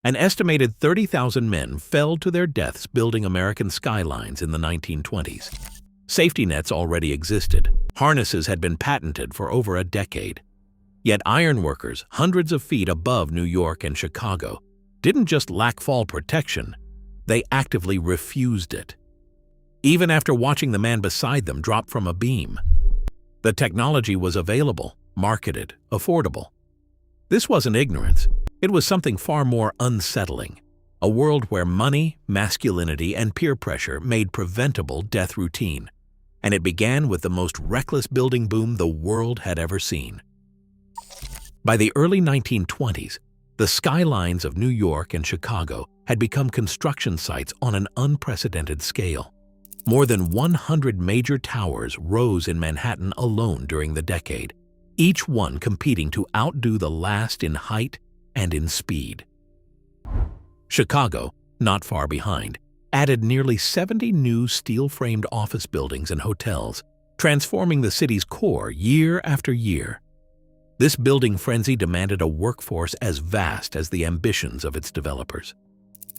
An estimated 30,000 men fell to their deaths building American skylines in the 1920s. Safety nets already existed. Harnesses had been patented for over a decade. Yet ironworkers, hundreds of feet above New York and Chicago, didn't just lack fall protection, they actively refused it. Even after watching the man beside them drop from a beam. The technology was available, marketed, affordable. This wasn't ignorance. It was something far more unsettling. A world where money, masculinity, and peer pressure made preventable death routine. And it began with the most reckless building boom the world had ever seen. By the early 1920s, the skylines of New York and Chicago had become construction sites on an unprecedented scale. More than 100 major towers rose in Manhattan alone during the decade, each one competing to outdo the last in height and in speed. Chicago, not far behind, added nearly 70 new steel-framed office buildings and hotels, transforming the city's core year after year. This building frenzy demanded a workforce as vast as the ambitions of its developers.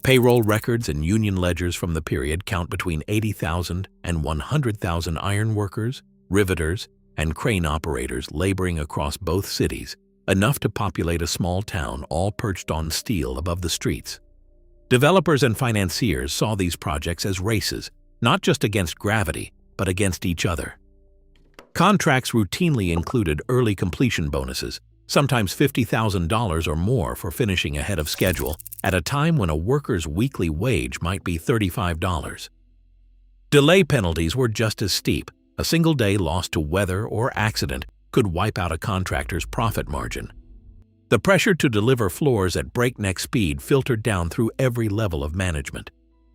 Payroll records and union ledgers from the period count between 80,000 and 100,000 ironworkers, riveters, and crane operators laboring across both cities, enough to populate a small town all perched on steel above the streets. Developers and financiers saw these projects as races, not just against gravity, but against each other. Contracts routinely included early completion bonuses, sometimes $50,000 or more for finishing ahead of schedule, at a time when a worker's weekly wage might be $35. Delay penalties were just as steep. A single day lost to weather or accident could wipe out a contractor's profit margin. The pressure to deliver floors at breakneck speed filtered down through every level of management.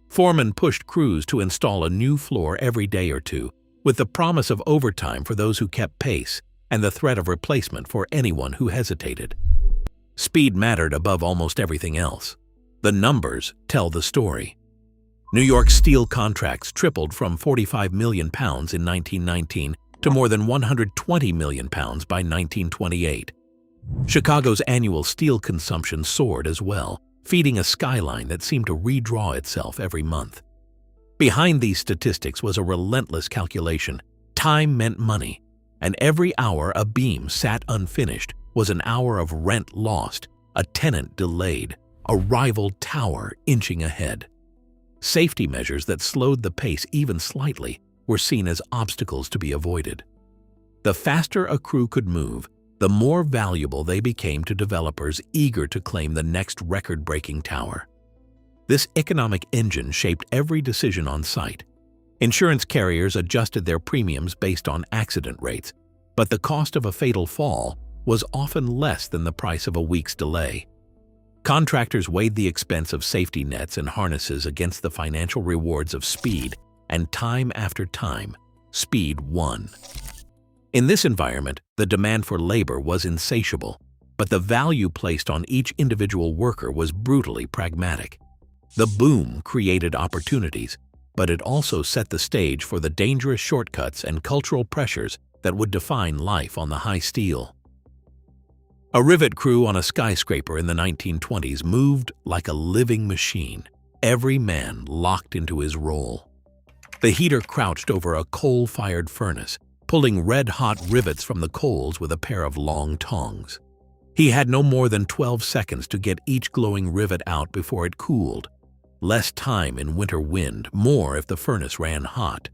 Foremen pushed crews to install a new floor every day or two, with the promise of overtime for those who kept pace and the threat of replacement for anyone who hesitated. Speed mattered above almost everything else. The numbers tell the story. New York's steel contracts tripled from £45 million in 1919 to more than £120 million by 1928. Chicago's annual steel consumption soared as well, feeding a skyline that seemed to redraw itself every month. Behind these statistics was a relentless calculation. Time meant money, and every hour a beam sat unfinished was an hour of rent lost, a tenant delayed, a rival tower inching ahead. Safety measures that slowed the pace even slightly were seen as obstacles to be avoided. The faster a crew could move, the more valuable they became to developers eager to claim the next record-breaking tower. This economic engine shaped every decision on site. Insurance carriers adjusted their premiums based on accident rates, but the cost of a fatal fall was often less than the price of a week's delay. Contractors weighed the expense of safety nets and harnesses against the financial rewards of speed, and time after time, speed won. In this environment, the demand for labor was insatiable, but the value placed on each individual worker was brutally pragmatic. The boom created opportunities, but it also set the stage for the dangerous shortcuts and cultural pressures that would define life on the high steel. A rivet crew on a skyscraper in the 1920s moved like a living machine, every man locked into his role. The heater crouched over a coal-fired furnace, pulling red-hot rivets from the coals with a pair of long tongs. He had no more than 12 seconds to get each glowing rivet out before it cooled. Less time in winter wind, more if the furnace ran hot.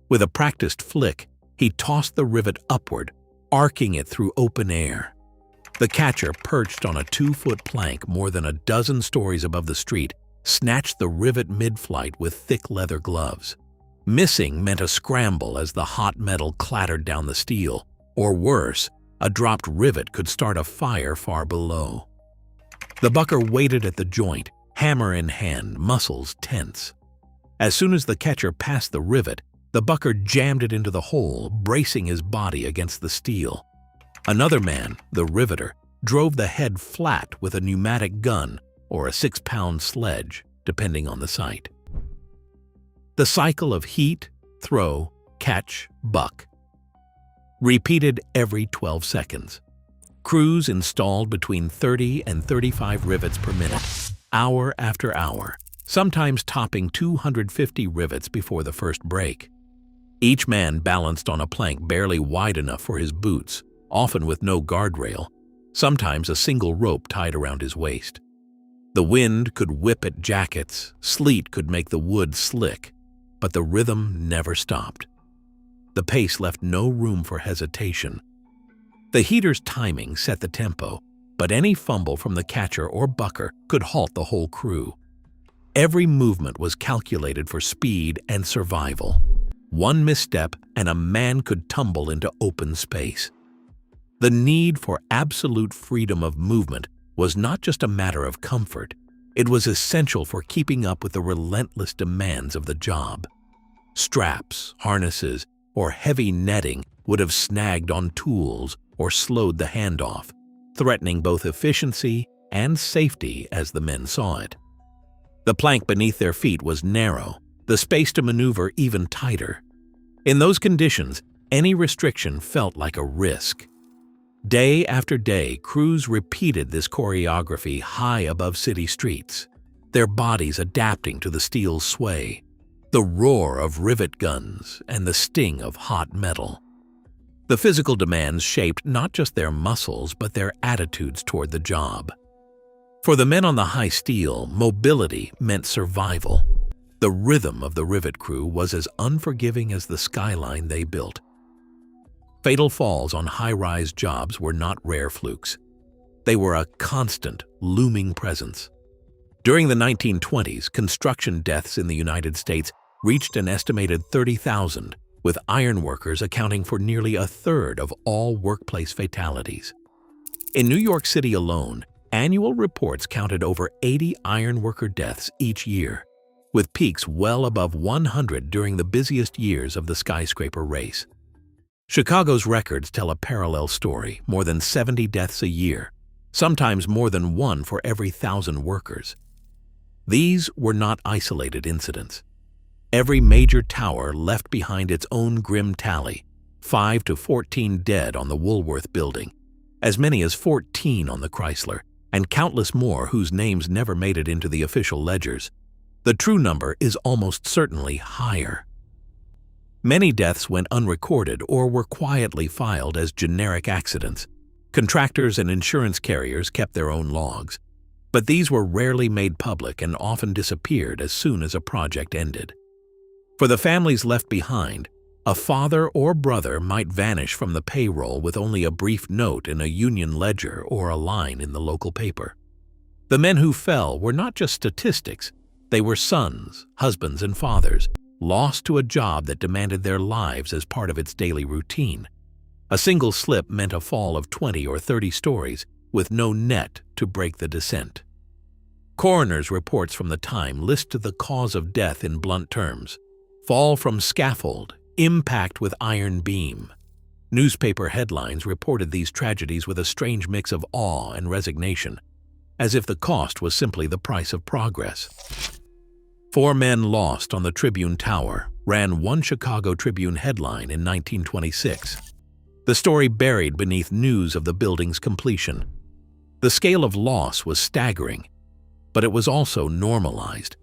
With a practiced flick, he tossed the rivet upward, arcing it through open air. The catcher, perched on a 2-foot plank more than a dozen stories above the street, snatched the rivet mid-flight with thick leather gloves. Missing meant a scramble as the hot metal clattered down the steel, or worse, a dropped rivet could start a fire far below. The bucker waited at the joint, hammer in hand, muscles tense. As soon as the catcher passed the rivet, the bucker jammed it into the hole, bracing his body against the steel. Another man, the riveter, drove the head flat with a pneumatic gun or a 6-pound sledge, depending on the site. The cycle of heat, throw, catch, buck repeated every 12 seconds. Crews installed between 30 and 35 rivets per minute, hour after hour, sometimes topping 250 rivets before the first break. Each man balanced on a plank barely wide enough for his boots, often with no guardrail, sometimes a single rope tied around his waist. The wind could whip at jackets, sleet could make the wood slick, but the rhythm never stopped. The pace left no room for hesitation. The heater's timing set the tempo, but any fumble from the catcher or bucker could halt the whole crew. Every movement was calculated for speed and survival. One misstep and a man could tumble into open space. The need for absolute freedom of movement was not just a matter of comfort, it was essential for keeping up with the relentless demands of the job. Straps, harnesses, or heavy netting would have snagged on tools or slowed the handoff, threatening both efficiency and safety as the men saw it. The plank beneath their feet was narrow, the space to maneuver even tighter. In those conditions, any restriction felt like a risk. Day after day, crews repeated this choreography high above city streets, their bodies adapting to the steel's sway, the roar of rivet guns, and the sting of hot metal. The physical demands shaped not just their muscles but their attitudes toward the job. For the men on the high steel, mobility meant survival. The rhythm of the rivet crew was as unforgiving as the skyline they built. Fatal falls on high-rise jobs were not rare flukes. They were a constant, looming presence. During the 1920s, construction deaths in the United States reached an estimated 30,000, with ironworkers accounting for nearly a third of all workplace fatalities. In New York City alone, annual reports counted over 80 ironworker deaths each year, with peaks well above 100 during the busiest years of the skyscraper race. Chicago's records tell a parallel story, more than 70 deaths a year, sometimes more than one for every 1,000 workers. These were not isolated incidents. Every major tower left behind its own grim tally, 5 to 14 dead on the Woolworth building, as many as 14 on the Chrysler, and countless more whose names never made it into the official ledgers. The true number is almost certainly higher. Many deaths went unrecorded or were quietly filed as generic accidents. Contractors and insurance carriers kept their own logs, but these were rarely made public and often disappeared as soon as a project ended. For the families left behind, a father or brother might vanish from the payroll with only a brief note in a union ledger or a line in the local paper. The men who fell were not just statistics, they were sons, husbands, and fathers, lost to a job that demanded their lives as part of its daily routine. A single slip meant a fall of 20 or 30 stories, with no net to break the descent. Coroner's reports from the time listed the cause of death in blunt terms: fall from scaffold, impact with iron beam. Newspaper headlines reported these tragedies with a strange mix of awe and resignation, as if the cost was simply the price of progress. 4 men lost on the Tribune Tower, ran one Chicago Tribune headline in 1926. The story buried beneath news of the building's completion. The scale of loss was staggering, but it was also normalized.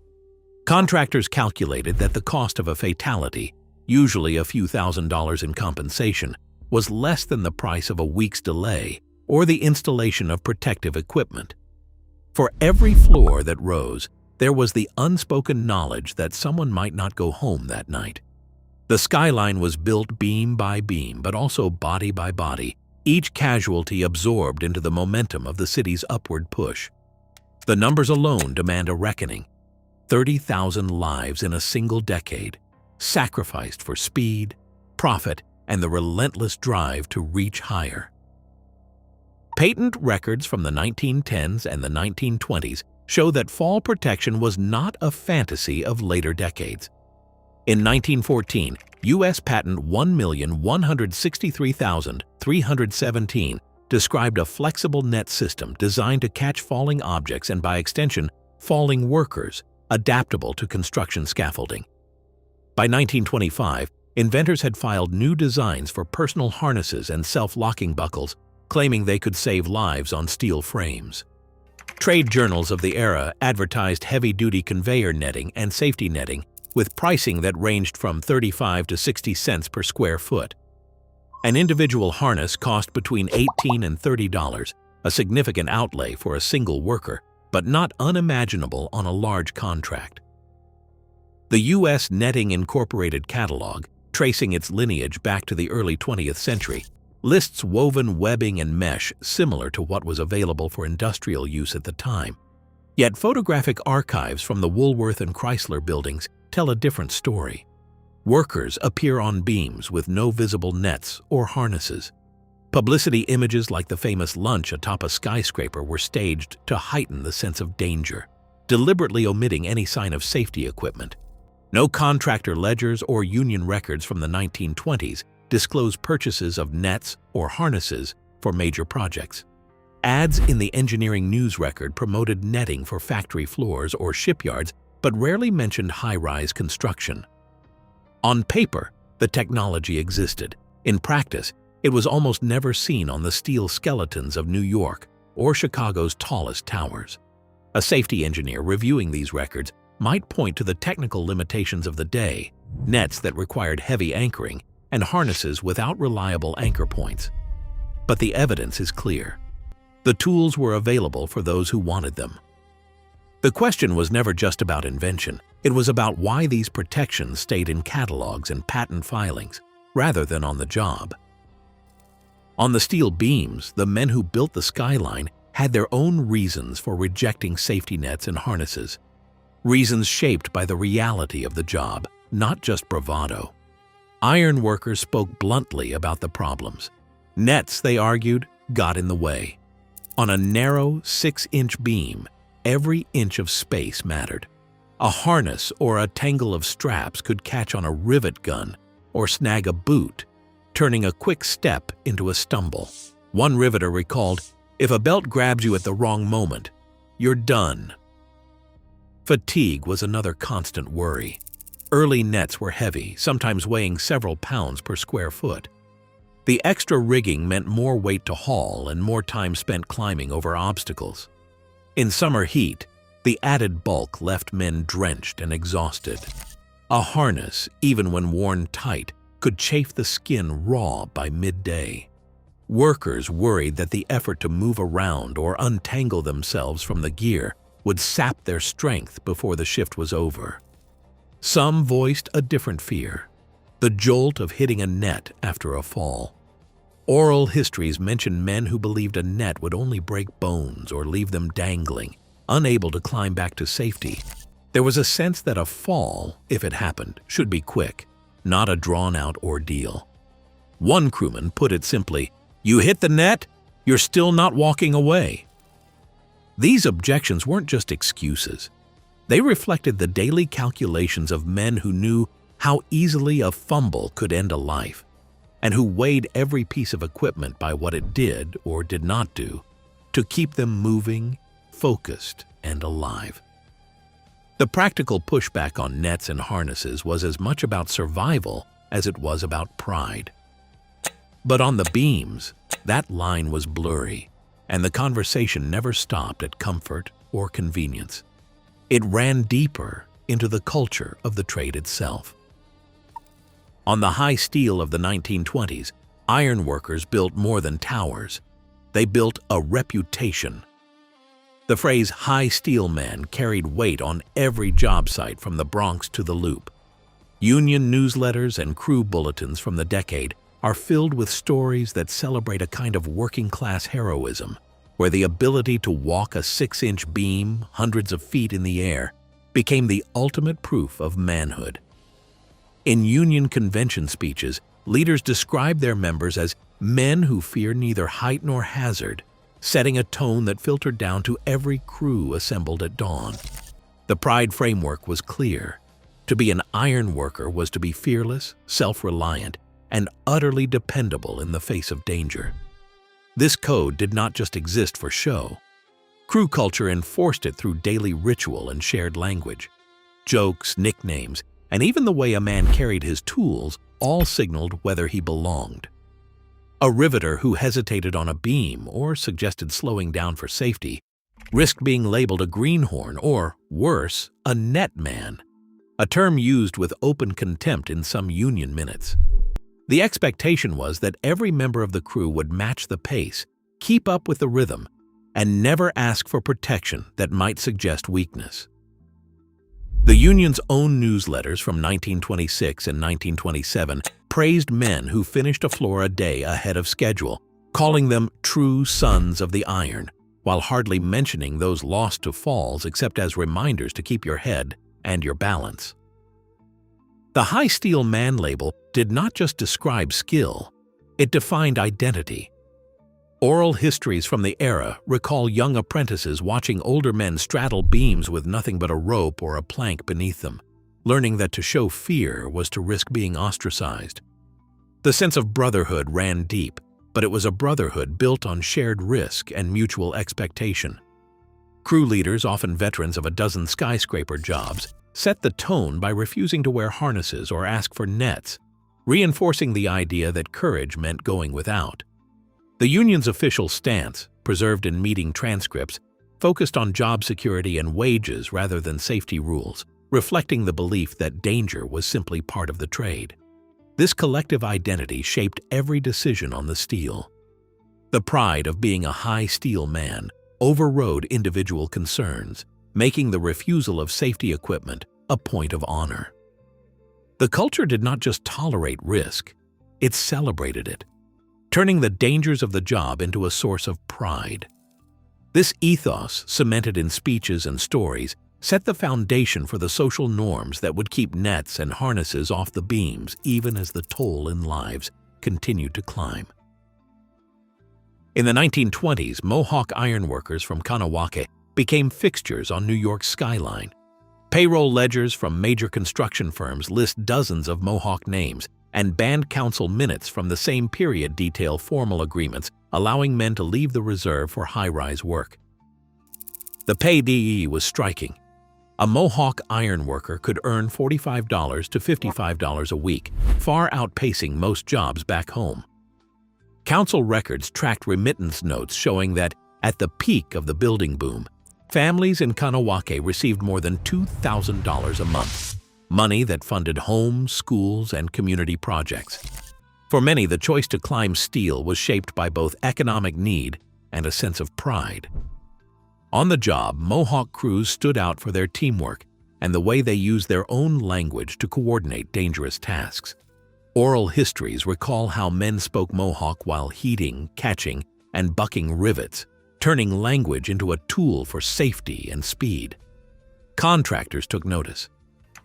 Contractors calculated that the cost of a fatality, usually a few $1,000s in compensation, was less than the price of a week's delay or the installation of protective equipment. For every floor that rose, there was the unspoken knowledge that someone might not go home that night. The skyline was built beam by beam, but also body by body, each casualty absorbed into the momentum of the city's upward push. The numbers alone demand a reckoning. 30,000 lives in a single decade, sacrificed for speed, profit, and the relentless drive to reach higher. Patent records from the 1910s and the 1920s show that fall protection was not a fantasy of later decades. In 1914, U.S. Patent 1,163,317 described a flexible net system designed to catch falling objects and, by extension, falling workers, adaptable to construction scaffolding. By 1925, inventors had filed new designs for personal harnesses and self-locking buckles, claiming they could save lives on steel frames. Trade journals of the era advertised heavy-duty conveyor netting and safety netting with pricing that ranged from 35 to 60 cents per square foot. An individual harness cost between $18 and $30, a significant outlay for a single worker, but not unimaginable on a large contract. The U.S. Netting Incorporated catalog, tracing its lineage back to the early 20th century, lists woven webbing and mesh similar to what was available for industrial use at the time. Yet photographic archives from the Woolworth and Chrysler buildings tell a different story. Workers appear on beams with no visible nets or harnesses. Publicity images like the famous lunch atop a skyscraper were staged to heighten the sense of danger, deliberately omitting any sign of safety equipment. No contractor ledgers or union records from the 1920s disclose purchases of nets or harnesses for major projects. Ads in the engineering news record promoted netting for factory floors or shipyards, but rarely mentioned high-rise construction. On paper, the technology existed. In practice, it was almost never seen on the steel skeletons of New York or Chicago's tallest towers. A safety engineer reviewing these records might point to the technical limitations of the day, nets that required heavy anchoring, and harnesses without reliable anchor points. But the evidence is clear. The tools were available for those who wanted them. The question was never just about invention. It was about why these protections stayed in catalogs and patent filings, rather than on the job. On the steel beams, the men who built the skyline had their own reasons for rejecting safety nets and harnesses. Reasons shaped by the reality of the job, not just bravado. Ironworkers spoke bluntly about the problems. Nets, they argued, got in the way. On a narrow 6-inch beam, every inch of space mattered. A harness or a tangle of straps could catch on a rivet gun or snag a boot, turning a quick step into a stumble. One riveter recalled, "If a belt grabs you at the wrong moment, you're done." Fatigue was another constant worry. Early nets were heavy, sometimes weighing several pounds per square foot. The extra rigging meant more weight to haul and more time spent climbing over obstacles. In summer heat, the added bulk left men drenched and exhausted. A harness, even when worn tight, could chafe the skin raw by midday. Workers worried that the effort to move around or untangle themselves from the gear would sap their strength before the shift was over. Some voiced a different fear, the jolt of hitting a net after a fall. Oral histories mention men who believed a net would only break bones or leave them dangling, unable to climb back to safety. There was a sense that a fall, if it happened, should be quick, not a drawn-out ordeal. One crewman put it simply, "You hit the net, you're still not walking away." These objections weren't just excuses. They reflected the daily calculations of men who knew how easily a fumble could end a life, and who weighed every piece of equipment by what it did or did not do to keep them moving, focused, and alive. The practical pushback on nets and harnesses was as much about survival as it was about pride. But on the beams, that line was blurry, and the conversation never stopped at comfort or convenience. It ran deeper into the culture of the trade itself. On the high steel of the 1920s, ironworkers built more than towers. They built a reputation. The phrase "high steel man" carried weight on every job site from the Bronx to the Loop. Union newsletters and crew bulletins from the decade are filled with stories that celebrate a kind of working-class heroism, where the ability to walk a 6-inch beam hundreds of feet in the air became the ultimate proof of manhood. In union convention speeches, leaders described their members as men who fear neither height nor hazard, setting a tone that filtered down to every crew assembled at dawn. The Pride framework was clear. To be an iron worker was to be fearless, self-reliant, and utterly dependable in the face of danger. This code did not just exist for show. Crew culture enforced it through daily ritual and shared language. Jokes, nicknames, and even the way a man carried his tools all signaled whether he belonged. A riveter who hesitated on a beam or suggested slowing down for safety risked being labeled a greenhorn or, worse, a net man, a term used with open contempt in some union minutes. The expectation was that every member of the crew would match the pace, keep up with the rhythm, and never ask for protection that might suggest weakness. The union's own newsletters from 1926 and 1927 praised men who finished a floor a day ahead of schedule, calling them true sons of the iron, while hardly mentioning those lost to falls except as reminders to keep your head and your balance. The high steel man label did not just describe skill, it defined identity. Oral histories from the era recall young apprentices watching older men straddle beams with nothing but a rope or a plank beneath them, learning that to show fear was to risk being ostracized. The sense of brotherhood ran deep, but it was a brotherhood built on shared risk and mutual expectation. Crew leaders, often veterans of a dozen skyscraper jobs, set the tone by refusing to wear harnesses or ask for nets, reinforcing the idea that courage meant going without. The union's official stance, preserved in meeting transcripts, focused on job security and wages rather than safety rules, reflecting the belief that danger was simply part of the trade. This collective identity shaped every decision on the steel. The pride of being a high steel man overrode individual concerns, making the refusal of safety equipment a point of honor. The culture did not just tolerate risk, it celebrated it, turning the dangers of the job into a source of pride. This ethos, cemented in speeches and stories, set the foundation for the social norms that would keep nets and harnesses off the beams even as the toll in lives continued to climb. In the 1920s, Mohawk ironworkers from Kanawake became fixtures on New York's skyline. Payroll ledgers from major construction firms list dozens of Mohawk names, and band council minutes from the same period detail formal agreements allowing men to leave the reserve for high-rise work. The payee was striking. A Mohawk ironworker could earn $45 to $55 a week, far outpacing most jobs back home. Council records tracked remittance notes showing that, at the peak of the building boom, families in Kanawake received more than $2,000 a month, money that funded homes, schools, and community projects. For many, the choice to climb steel was shaped by both economic need and a sense of pride. On the job, Mohawk crews stood out for their teamwork and the way they used their own language to coordinate dangerous tasks. Oral histories recall how men spoke Mohawk while heating, catching, and bucking rivets, turning language into a tool for safety and speed. Contractors took notice.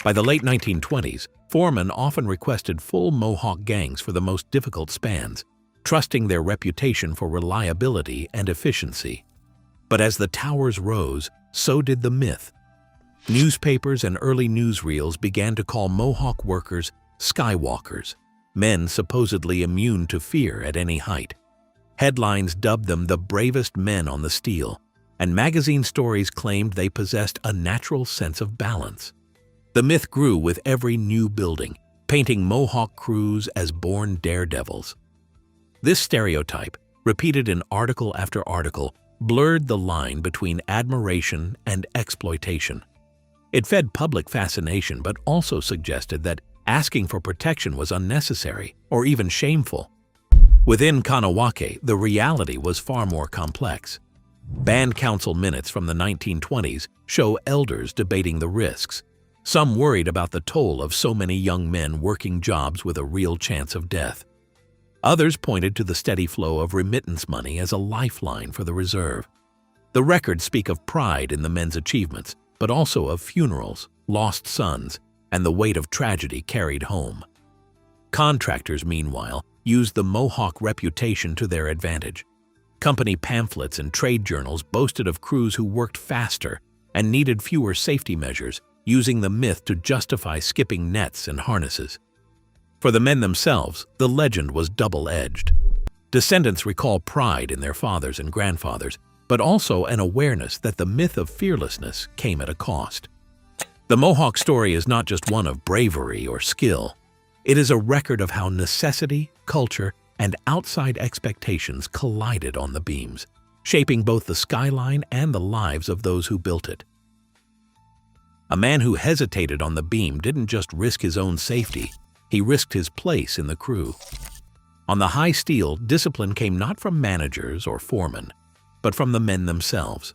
By the late 1920s, foremen often requested full Mohawk gangs for the most difficult spans, trusting their reputation for reliability and efficiency. But as the towers rose, so did the myth. Newspapers and early newsreels began to call Mohawk workers skywalkers, men supposedly immune to fear at any height. Headlines dubbed them the bravest men on the steel, and magazine stories claimed they possessed a natural sense of balance. The myth grew with every new building, painting Mohawk crews as born daredevils. This stereotype, repeated in article after article, blurred the line between admiration and exploitation. It fed public fascination but also suggested that asking for protection was unnecessary or even shameful. Within Kanawake, the reality was far more complex. Band council minutes from the 1920s show elders debating the risks, some worried about the toll of so many young men working jobs with a real chance of death. Others pointed to the steady flow of remittance money as a lifeline for the reserve. The records speak of pride in the men's achievements, but also of funerals, lost sons, and the weight of tragedy carried home. Contractors, meanwhile, used the Mohawk reputation to their advantage. Company pamphlets and trade journals boasted of crews who worked faster and needed fewer safety measures, using the myth to justify skipping nets and harnesses. For the men themselves, the legend was double-edged. Descendants recall pride in their fathers and grandfathers, but also an awareness that the myth of fearlessness came at a cost. The Mohawk story is not just one of bravery or skill. It is a record of how necessity, culture, and outside expectations collided on the beams, shaping both the skyline and the lives of those who built it. A man who hesitated on the beam didn't just risk his own safety, he risked his place in the crew. On the high steel, discipline came not from managers or foremen, but from the men themselves.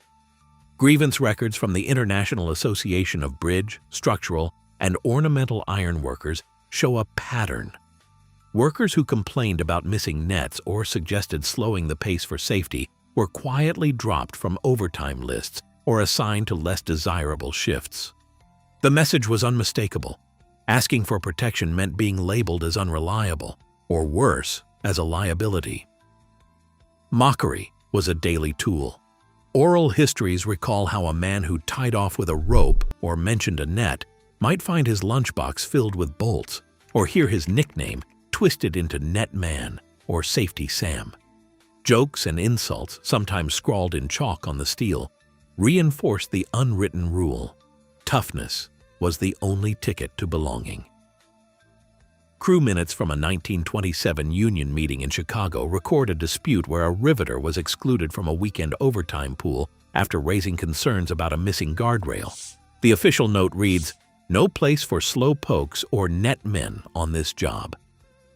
Grievance records from the International Association of Bridge, Structural, and Ornamental Ironworkers show a pattern. Workers who complained about missing nets or suggested slowing the pace for safety were quietly dropped from overtime lists or assigned to less desirable shifts. The message was unmistakable. Asking for protection meant being labeled as unreliable, or worse, as a liability. Mockery was a daily tool. Oral histories recall how a man who tied off with a rope or mentioned a net might find his lunchbox filled with bolts, or hear his nickname twisted into Net Man or Safety Sam. Jokes and insults, sometimes scrawled in chalk on the steel, reinforced the unwritten rule: toughness was the only ticket to belonging. Crew minutes from a 1927 union meeting in Chicago record a dispute where a riveter was excluded from a weekend overtime pool after raising concerns about a missing guardrail. The official note reads, "No place for slow pokes or net men on this job."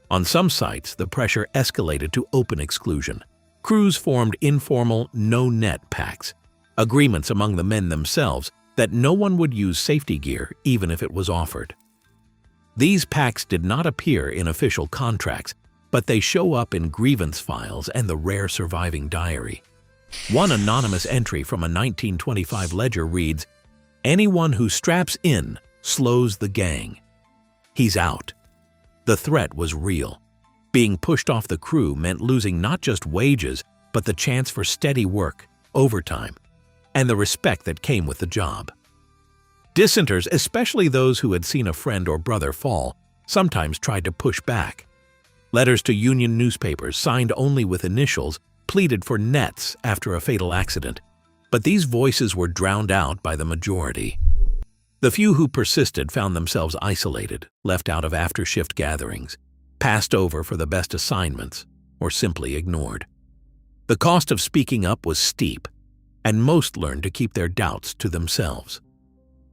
On some sites, the pressure escalated to open exclusion. Crews formed informal no-net pacts, agreements among the men themselves that no one would use safety gear even if it was offered. These pacts did not appear in official contracts, but they show up in grievance files and the rare surviving diary. One anonymous entry from a 1925 ledger reads, "Anyone who straps in slows the gang. He's out." The threat was real. Being pushed off the crew meant losing not just wages, but the chance for steady work, overtime, and the respect that came with the job. Dissenters, especially those who had seen a friend or brother fall, sometimes tried to push back. Letters to union newspapers, signed only with initials, pleaded for nets after a fatal accident, but these voices were drowned out by the majority. The few who persisted found themselves isolated, left out of after-shift gatherings, passed over for the best assignments, or simply ignored. The cost of speaking up was steep, and most learned to keep their doubts to themselves.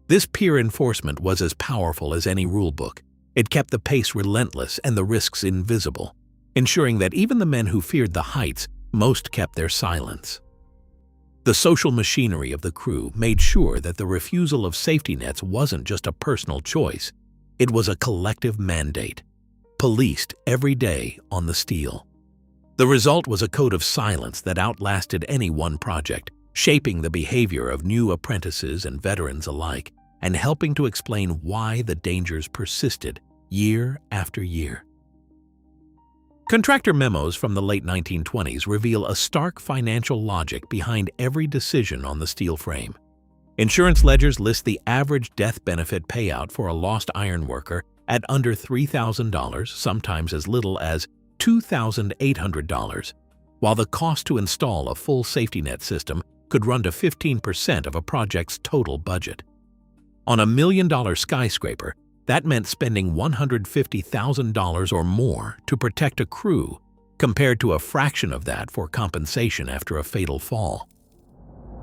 This peer enforcement was as powerful as any rulebook. It kept the pace relentless and the risks invisible, ensuring that even the men who feared the heights most kept their silence. The social machinery of the crew made sure that the refusal of safety nets wasn't just a personal choice, it was a collective mandate, policed every day on the steel. The result was a code of silence that outlasted any one project, shaping the behavior of new apprentices and veterans alike, and helping to explain why the dangers persisted year after year. Contractor memos from the late 1920s reveal a stark financial logic behind every decision on the steel frame. Insurance ledgers list the average death benefit payout for a lost ironworker at under $3,000, sometimes as little as $2,800, while the cost to install a full safety net system could run to 15% of a project's total budget. On a $1 million skyscraper, that meant spending $150,000 or more to protect a crew, compared to a fraction of that for compensation after a fatal fall.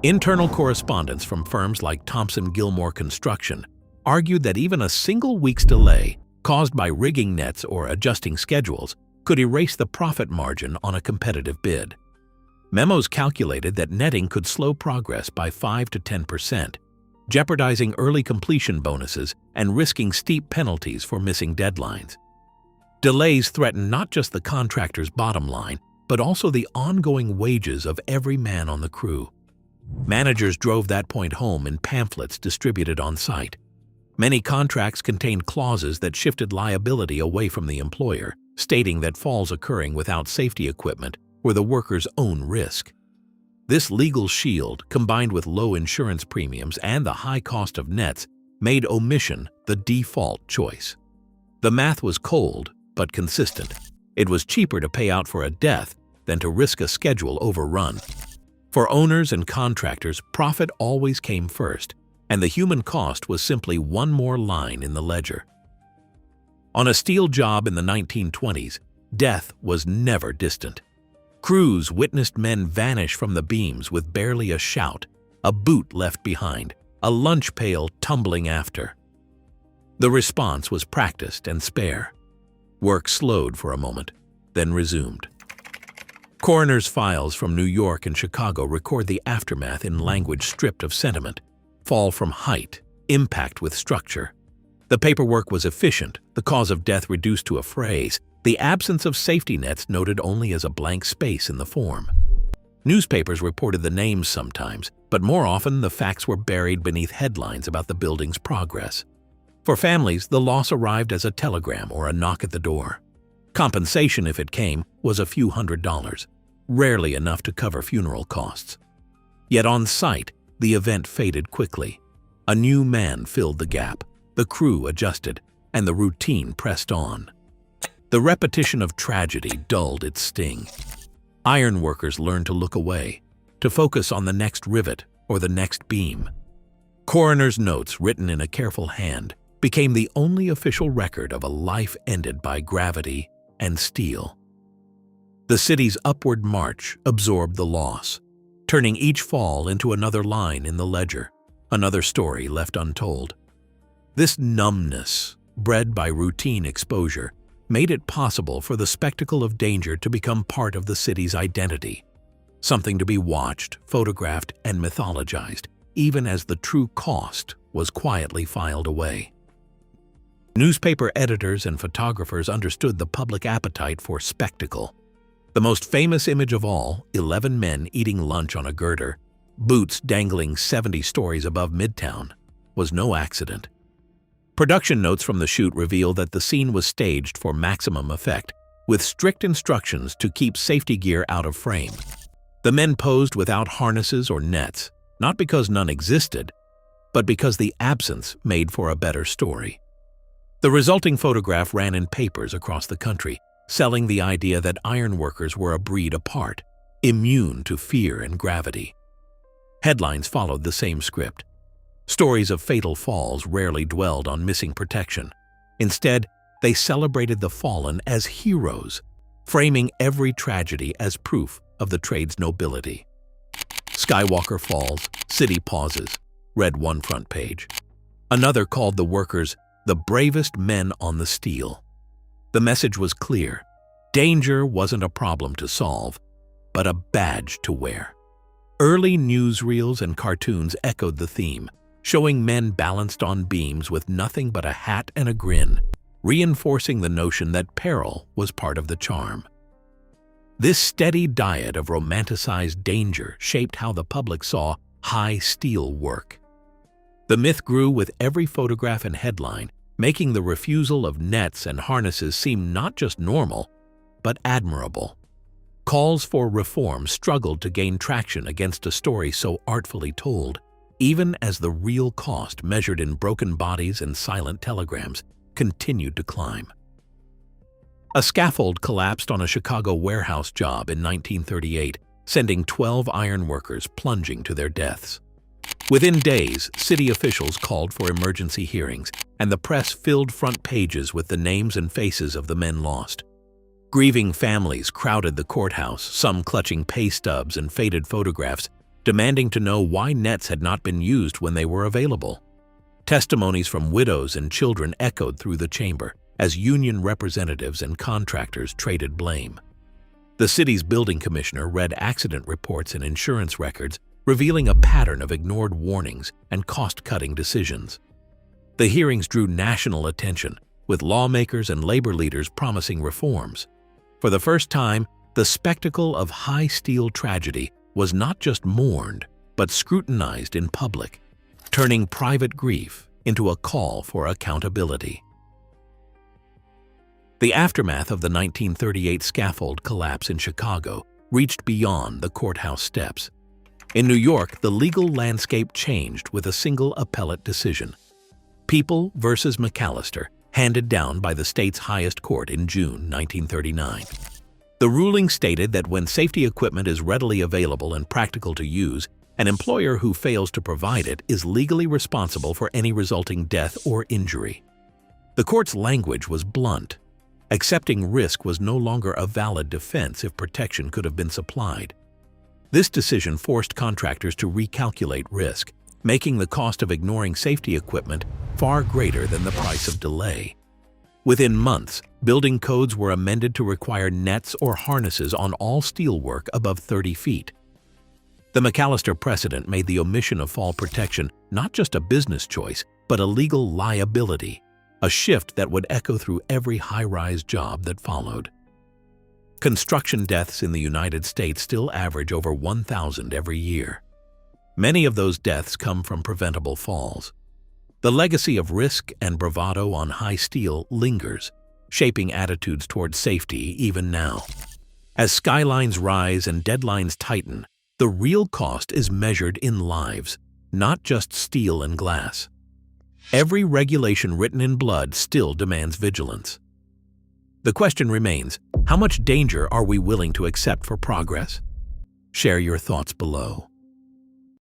Internal correspondence from firms like Thompson Gilmore Construction argued that even a single week's delay, caused by rigging nets or adjusting schedules, could erase the profit margin on a competitive bid. Memos calculated that netting could slow progress by 5 to 10%, jeopardizing early completion bonuses and risking steep penalties for missing deadlines. Delays threatened not just the contractor's bottom line, but also the ongoing wages of every man on the crew. Managers drove that point home in pamphlets distributed on site. Many contracts contained clauses that shifted liability away from the employer, stating that falls occurring without safety equipment were the worker's own risk. This legal shield, combined with low insurance premiums and the high cost of nets, made omission the default choice. The math was cold, but consistent. It was cheaper to pay out for a death than to risk a schedule overrun. For owners and contractors, profit always came first, and the human cost was simply one more line in the ledger. On a steel job in the 1920s, death was never distant. Crews witnessed men vanish from the beams with barely a shout, a boot left behind, a lunch pail tumbling after. The response was practiced and spare. Work slowed for a moment, then resumed. Coroner's files from New York and Chicago record the aftermath in language stripped of sentiment: fall from height, impact with structure. The paperwork was efficient, the cause of death reduced to a phrase, the absence of safety nets noted only as a blank space in the form. Newspapers reported the names sometimes, but more often the facts were buried beneath headlines about the building's progress. For families, the loss arrived as a telegram or a knock at the door. Compensation, if it came, was a few $100s, rarely enough to cover funeral costs. Yet on site, the event faded quickly. A new man filled the gap, the crew adjusted, and the routine pressed on. The repetition of tragedy dulled its sting. Ironworkers learned to look away, to focus on the next rivet or the next beam. Coroner's notes, written in a careful hand, became the only official record of a life ended by gravity and steel. The city's upward march absorbed the loss, turning each fall into another line in the ledger, another story left untold. This numbness, bred by routine exposure, made it possible for the spectacle of danger to become part of the city's identity, something to be watched, photographed, and mythologized, even as the true cost was quietly filed away. Newspaper editors and photographers understood the public appetite for spectacle. The most famous image of all, 11 men eating lunch on a girder, boots dangling 70 stories above Midtown, was no accident. Production notes from the shoot reveal that the scene was staged for maximum effect, with strict instructions to keep safety gear out of frame. The men posed without harnesses or nets, not because none existed, but because the absence made for a better story. The resulting photograph ran in papers across the country, selling the idea that ironworkers were a breed apart, immune to fear and gravity. Headlines followed the same script. Stories of fatal falls rarely dwelled on missing protection. Instead, they celebrated the fallen as heroes, framing every tragedy as proof of the trade's nobility. "Skywalker falls, city pauses," read one front page. Another called the workers the bravest men on the steel. The message was clear. Danger wasn't a problem to solve, but a badge to wear. Early newsreels and cartoons echoed the theme, showing men balanced on beams with nothing but a hat and a grin, reinforcing the notion that peril was part of the charm. This steady diet of romanticized danger shaped how the public saw high steel work. The myth grew with every photograph and headline, making the refusal of nets and harnesses seem not just normal, but admirable. Calls for reform struggled to gain traction against a story so artfully told, even as the real cost, measured in broken bodies and silent telegrams, continued to climb. A scaffold collapsed on a Chicago warehouse job in 1938, sending 12 ironworkers plunging to their deaths. Within days, city officials called for emergency hearings, and the press filled front pages with the names and faces of the men lost. Grieving families crowded the courthouse, some clutching pay stubs and faded photographs, demanding to know why nets had not been used when they were available. Testimonies from widows and children echoed through the chamber as union representatives and contractors traded blame. The city's building commissioner read accident reports and insurance records, revealing a pattern of ignored warnings and cost-cutting decisions. The hearings drew national attention, with lawmakers and labor leaders promising reforms. For the first time, the spectacle of high steel tragedy was not just mourned, but scrutinized in public, turning private grief into a call for accountability. The aftermath of the 1938 scaffold collapse in Chicago reached beyond the courthouse steps. In New York, the legal landscape changed with a single appellate decision. People versus McAllister, handed down by the state's highest court in June 1939. The ruling stated that when safety equipment is readily available and practical to use, an employer who fails to provide it is legally responsible for any resulting death or injury. The court's language was blunt. Accepting risk was no longer a valid defense if protection could have been supplied. This decision forced contractors to recalculate risk, making the cost of ignoring safety equipment far greater than the price of delay. Within months, building codes were amended to require nets or harnesses on all steelwork above 30 feet. The McAllister precedent made the omission of fall protection not just a business choice, but a legal liability, a shift that would echo through every high-rise job that followed. Construction deaths in the United States still average over 1,000 every year. Many of those deaths come from preventable falls. The legacy of risk and bravado on high steel lingers, shaping attitudes toward safety even now. As skylines rise and deadlines tighten, the real cost is measured in lives, not just steel and glass. Every regulation written in blood still demands vigilance. The question remains, how much danger are we willing to accept for progress? Share your thoughts below.